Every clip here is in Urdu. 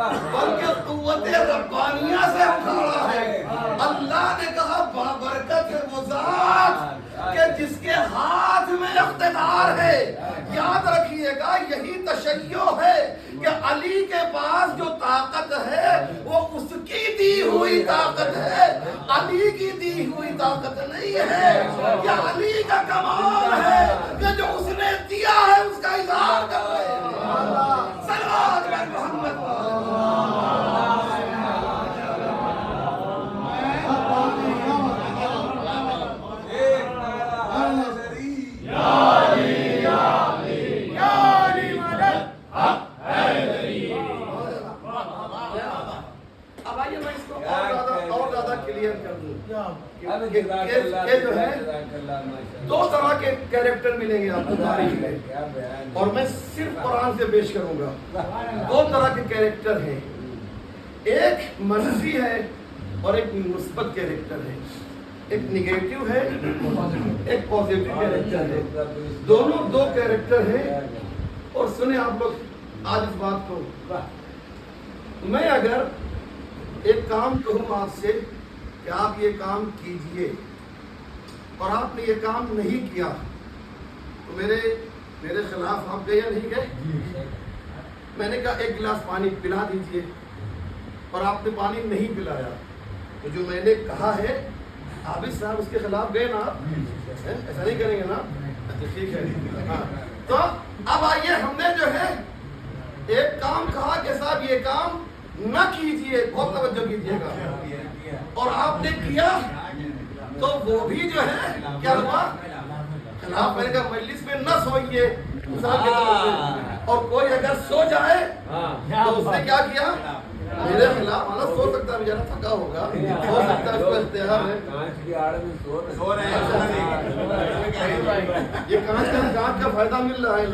بلکہ قوت ربانیہ سے اکھاڑا ہے۔ اللہ نے کہا بابرکت ہے وہ ذات کہ جس کے ہاتھ میں اقتدار ہے۔ یاد رکھیے گا یہی تشیع ہے کہ علی کے پاس جو طاقت ہے وہ اس کی دی ہوئی طاقت ہے، علی کی دی ہوئی طاقت نہیں ہے۔ یہ علی کا کمال ہے کہ جو اس نے دیا ہے اس کا اظہار کر رہے ہیں۔ صلوات بر محمد۔ اب آئیے میں اس کو اور زیادہ کلیئر کر دوں کہ جو ہے دو طرح کے کیریکٹر ملیں گے آپ کو تاریخ میں، اور میں صرف قرآن سے پیش کروں گا۔ دو طرح کے کیریکٹر ہیں، ایک منفی ہے اور ایک مثبت کیریکٹر ہے، ایک نگیٹو ہے ایک پازیٹو کیریکٹر ہے۔ دونوں دو کیریکٹر ہیں۔ اور سنیں آپ لوگ آج اس بات کو، میں اگر ایک کام کہوں آپ سے کہ آپ یہ کام کیجئے اور آپ نے یہ کام نہیں کیا تو میرے خلاف آپ گئے یا نہیں گئے؟ میں نے کہا ایک گلاس پانی پلا دیجئے اور آپ نے پانی نہیں پلایا تو جو میں نے کہا ہے عابد صاحب اس کے خلاف گئے نا آپ؟ ایسا نہیں کریں گے نا؟ ٹھیک ہے۔ ہاں تو اب آئیے، ہم نے جو ہے ایک کام کہا کہ صاحب یہ کام نہ کیجئے، بہت توجہ کیجئے گا، اور آپ نے کیا تو وہ بھی جو ہے کیا ہوا؟ خلاف۔ میں نے کہا مجلس میں نہ سوئیے اور کوئی اگر سو جائے تو اس نے کیا کیا؟ میرے خلاف۔ مانا سو سکتا ہے، بیچارہ تھکا ہوگا، سو سکتا ہے، اس کو اختیار ہے۔ یہ کانچ کا فائدہ مل رہا ہے۔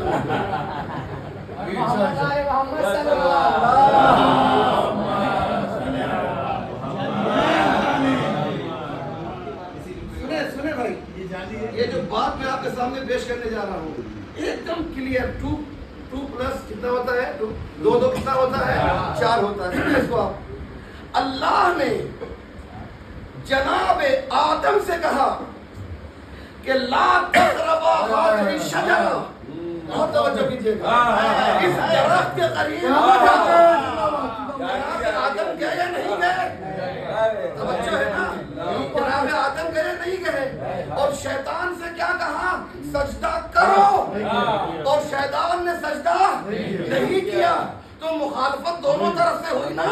سنے بھائی، یہ جو بات میں آپ کے سامنے پیش کرنے جا رہا ہوں ایک دم کلیئر، 2 پلس کتنا ہوتا ہے؟ 2 کتنا ہوتا ہے؟ 4 ہوتا ہے۔ سنیں اس کو آپ، اللہ نے جناب آدم سے کہا کہ لا تقربا هذه الشجرہ، بہت توجہ کیجیے گا، اس درخت کے قریب مت جاؤ۔ جناب آدم گئے یا نہیں گئے؟ توجہ ہے نا؟ جناب آدم گئے نہیں گئے؟ اور شیطان سے کیا کہا؟ سجدہ کرو، اور شیطان نے سجدہ نہیں کیا۔ تو مخالفت دونوں طرف سے ہوئی نا،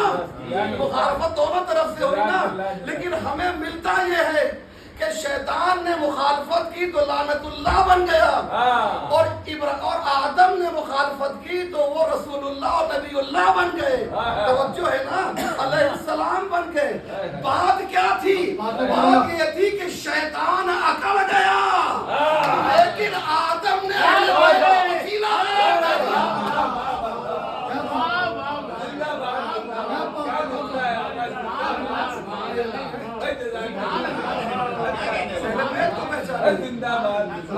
مخالفت دونوں طرف سے ہوئی نا۔ لیکن ہمیں ملتا یہ ہے کہ شیطان نے مخالفت کی تو لعنت اللہ بن گیا، اور آدم نے مخالفت کی تو وہ رسول اللہ اور نبی اللہ بن گئے۔ توجہ ہے نا؟ علیہ السلام بن گئے۔ بات کیا تھی؟ بات یہ تھی کہ شیطان اکڑ گیا، لیکن آدم نے وسیلہ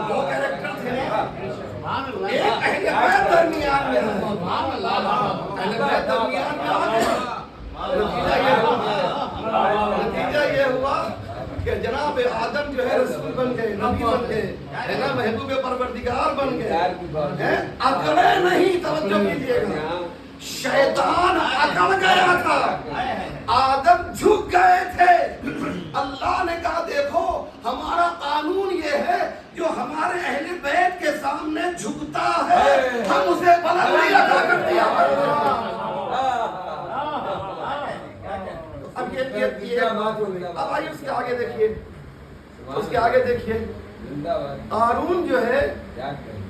دو کیریکٹر تھے، ایک اہل بیت درمیان میں ہے، اہل بیت درمیان میں آ گئے۔ نتیجہ یہ ہوا کہ جناب آدم جو ہے رسول بن گئے، نبی بن گئے، ہے نا، محبوب پروردگار بن گئے۔ اکڑے نہیں، توجہ کیجیے گا، شیطان اکڑ گیا تھا، آدم جھک گئے تھے۔ اللہ نے کہا دیکھو ہمارا قانون یہ ہے جو ہمارے اہل بیت کے سامنے جھکتا ہے ہم اسے بلندی عطا کر دیا۔ اب یہ بات ہو گئی۔ اب آئیے اس کے آگے دیکھیے، اس کے آگے دیکھیے، قارون جو ہے،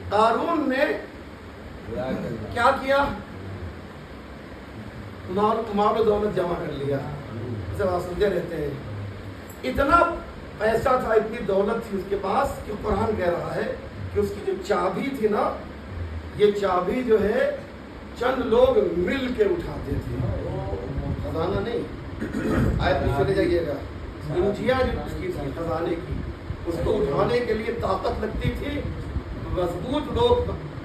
قارون نے کیا کیا؟ مال و دولت جمع کر لیا، جب آپ سمجھے رہتے ہیں، اتنا پیسہ تھا، اتنی دولت تھی اس کے پاس کہ قرآن کہہ رہا ہے کہ اس کی جو چابی تھی نا، یہ چابی جو ہے چند لوگ مل کے اٹھاتے تھے، خزانہ نہیں، آیت میں چلے جائیے گا، انجیا جو اس کی تھی خزانے کی، اس کو اٹھانے کے لیے طاقت لگتی تھی، مضبوط لوگ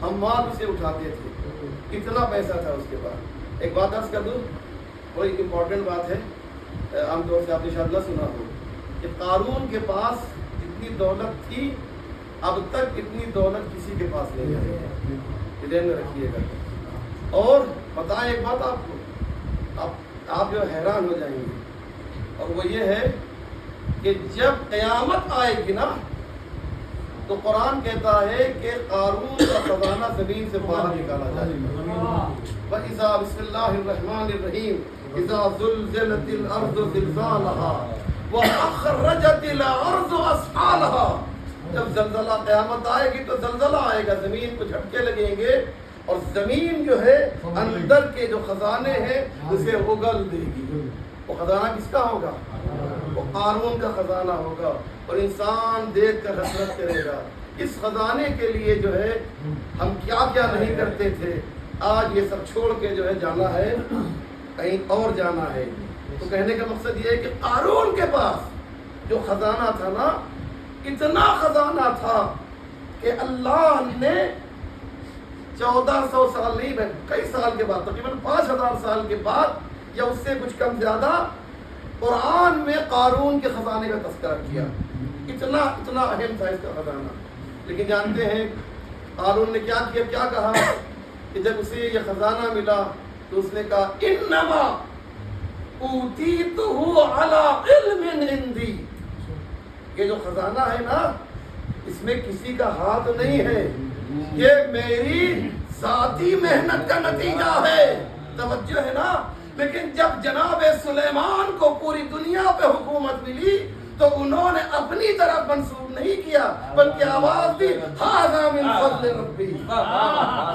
حمال اسے اٹھاتے تھے، اتنا پیسہ تھا اس کے پاس۔ ایک بات عرض کر دوں، بڑی امپورٹنٹ بات ہے، عام طور سے آپ نے شاید نہ سنا ہو کہ قارون کے پاس جتنی دولت تھی اب تک اتنی دولت کسی کے پاس نہیں ہے، ذہن میں رکھیے گا۔ اور بتائیں ایک بات آپ کو، آپ جو حیران ہو جائیں گے، اور وہ یہ ہے کہ جب قیامت آئے گی نا تو قرآن کہتا ہے کہ قارون کا خزانہ زمین سے باہر نکالا جائے گا۔ وَإِذَا بسم اللہ الرحمن الرحیم اِذَا زُلْزِلَتِ الْأَرْضُ زِلْزَالَهَا وَأَخْرَجَتِ الْأَرْضُ أَثْقَالَهَا، جب زلزلہ قیامت آئے گی تو زلزلہ آئے گا، زمین کو جھٹکے لگیں گے اور زمین جو ہے اندر کے جو خزانے ہیں اسے اگل دے گی۔ وہ خزانہ کس کا ہوگا؟ وہ قارون کا خزانہ ہوگا، اور انسان دیکھ کر حسرت کرے گا اس خزانے کے لیے جو ہے ہم کیا کیا نہیں کرتے تھے، آج یہ سب چھوڑ کے جو ہے جانا ہے کہیں اور جانا ہے۔ تو کہنے کا مقصد یہ ہے کہ قارون کے پاس جو خزانہ تھا نا، اتنا خزانہ تھا کہ اللہ نے 1400 سال نہیں، کئی سال کے بعد، تقریباً 5000 سال کے بعد یا اس سے کچھ کم زیادہ، قرآن میں قارون کے خزانے کا تذکرہ کیا۔ اتنا اہم تھا اس کا خزانہ۔ لیکن جانتے ہیں قارون نے کیا کیا، کیا کہا کہ جب اسے یہ خزانہ ملا تو اس نے کہا انما اوتیتہ علی علم عندی، یہ جو خزانہ ہے نا اس میں کسی کا ہاتھ نہیں ہے، یہ میری ذاتی محنت کا نتیجہ ہے۔ توجہ ہے نا؟ لیکن جب جناب سلیمان کو پوری دنیا پہ حکومت ملی تو انہوں نے اپنی طرف منسوب نہیں کیا بلکہ آواز دی ھذا من فضل ربی،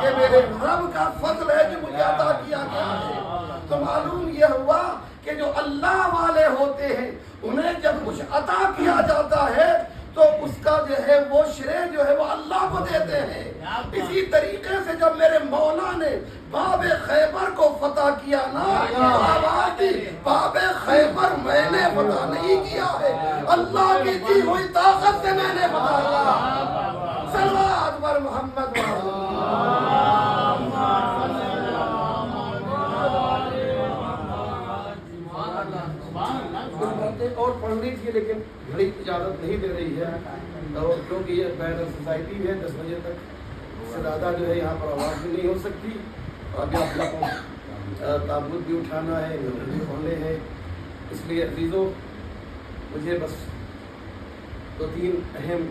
یہ میرے رب کا فضل ہے جو مجھے عطا کیا گیا ہے۔ تو معلوم یہ ہوا کہ جو اللہ والے ہوتے ہیں انہیں جب کچھ عطا کیا جاتا ہے تو اس کا جو ہے وہ شرے جو ہے وہ اللہ کو دیتے ہیں۔ اسی طریقے سے جب میرے مولا نے باب خیبر کو فتح کیا نا، آواز دی باب خیبر میں نے فتح نہیں کیا ہے، اللہ کی دی ہوئی طاقت سے میں نے فتح کیا۔ صلوات بر محمد اور پڑھنی تھی لیکن گھڑی اجازت نہیں دے رہی ہے، اور کیونکہ یہ بین سوسائٹی ہے 10 بجے تک سے زیادہ جو ہے یہاں پر آواز بھی نہیں ہو سکتی، اور ابھی آپ لوگوں کو تابوت بھی اٹھانا ہے، بھی کھولنے ہیں، اس لیے عزیزوں مجھے بس 2-3 اہم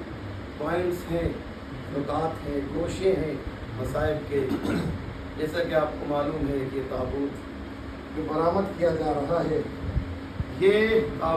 پوائنٹس ہیں، نکات ہیں، گوشے ہیں مصائب کے۔ جیسا کہ آپ کو معلوم ہے کہ تابوت جو برآمد کیا جا رہا ہے، یہ